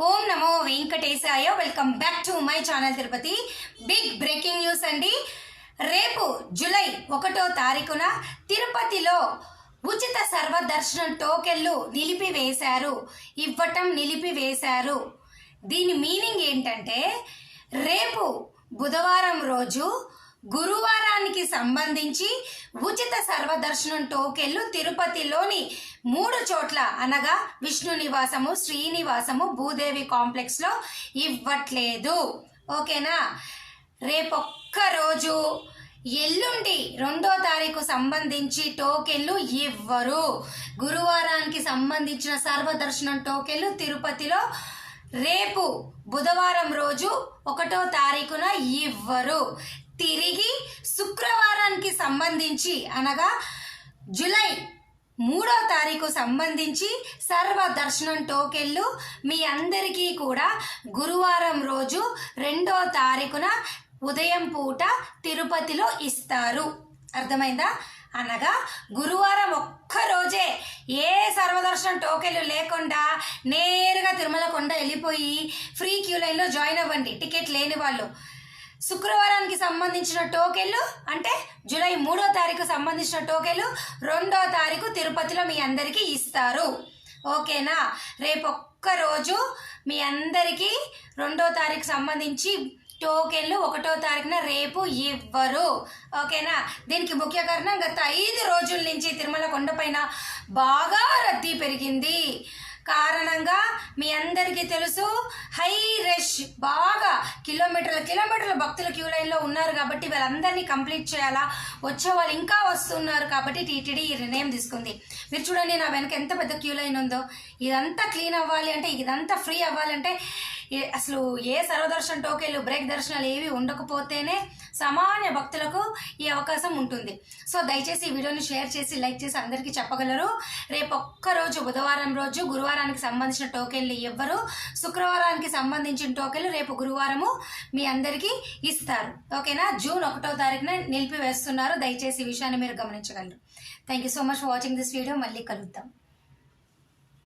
ఓం నమో వెంకటేశాయ. Welcome back to my channel Tirupati. Big breaking news అండి. రేపు జూలై 1వ తారీఖున తిరుపతిలో ఉచిత సర్వదర్శనం టోకెన్లు నిలిపివేశారు. దీని మీనింగ్ ఏంటంటే రేపు బుధవారం రోజు గురువారానికి సంబంధించి ఉచిత సర్వదర్శనం టోకెన్లు తిరుపతిలోని 3 చోట్ల అనగా విష్ణు నివాసము, శ్రీనివాసము, భూదేవి కాంప్లెక్స్లో ఇవ్వట్లేదు. ఓకేనా? రేపొక్క రోజు ఎల్లుండి 2వ తారీఖు సంబంధించి టోకెన్లు ఇవ్వరు. గురువారానికి సంబంధించిన సర్వదర్శనం టోకెన్లు తిరుపతిలో రేపు బుధవారం రోజు 1వ తారీఖున ఇవ్వరు. తిరిగి శుక్రవారానికి సంబంధించి అనగా జూలై 3వ తారీఖు సంబంధించి సర్వదర్శనం టోకెన్లు మీ అందరికీ కూడా గురువారం రోజు 2వ తారీఖున ఉదయం పూట తిరుపతిలో ఇస్తారు. అర్థమైందా? అనగా గురువారం ఒక్క రోజే ఏ సర్వదర్శనం టోకెన్లు లేకుండా నేరుగా తిరుమల కొండ వెళ్ళిపోయి ఫ్రీ క్యూ లైన్లో జాయిన్ అవ్వండి, టికెట్ లేని వాళ్ళు. శుక్రవారానికి సంబంధించిన టోకెన్లు అంటే జూలై 3వ తారీఖు సంబంధించిన టోకెన్లు 2వ తారీఖు తిరుపతిలో మీ అందరికీ ఇస్తారు. ఓకేనా? రేపు ఒక్క రోజు మీ అందరికీ 2వ తారీఖు సంబంధించి టోకెన్లు 1వ తారీఖున రేపు ఇవ్వరు. ఓకేనా? దీనికి ముఖ్య కారణం గత 5 రోజుల నుంచి తిరుమల కొండపైన బాగా రద్దీ పెరిగింది కారణంగా మీ అందరికీ తెలుసు. హై రష్, బాగా కిలోమీటర్ల భక్తులు క్యూ లైన్లో ఉన్నారు కాబట్టి వాళ్ళందరినీ కంప్లీట్ చేయాలా, వచ్చే వాళ్ళు ఇంకా వస్తున్నారు కాబట్టి టీటీడీ ఈ నిర్ణయం తీసుకుంది. మీరు చూడండి, నా వెనక ఎంత పెద్ద క్యూ లైన్ ఉందో. ఇదంతా క్లీన్ అవ్వాలి అంటే, ఇదంతా ఫ్రీ అవ్వాలంటే అసలు ఏ సర్వదర్శన టోకెన్లు, బ్రేక్ దర్శనాలు ఏవి ఉండకపోతేనే సామాన్య భక్తులకు ఈ అవకాశం ఉంటుంది. సో దయచేసి ఈ వీడియోని షేర్ చేసి లైక్ చేసి అందరికీ చెప్పగలరు. రేపు ఒక్క రోజు బుధవారం రోజు గురువారానికి సంబంధించిన టోకెన్లు ఇవ్వరు. శుక్రవారానికి సంబంధించిన టోకెన్లు రేపు గురువారము మీ అందరికీ ఇస్తారు. ఓకేనా? జూన్ 1వ తారీఖున నిలిపివేస్తున్నారు. దయచేసి ఈ విషయాన్ని మీరు గమనించగలరు. Thank you so much for watching this video. మళ్ళీ కలుద్దాం.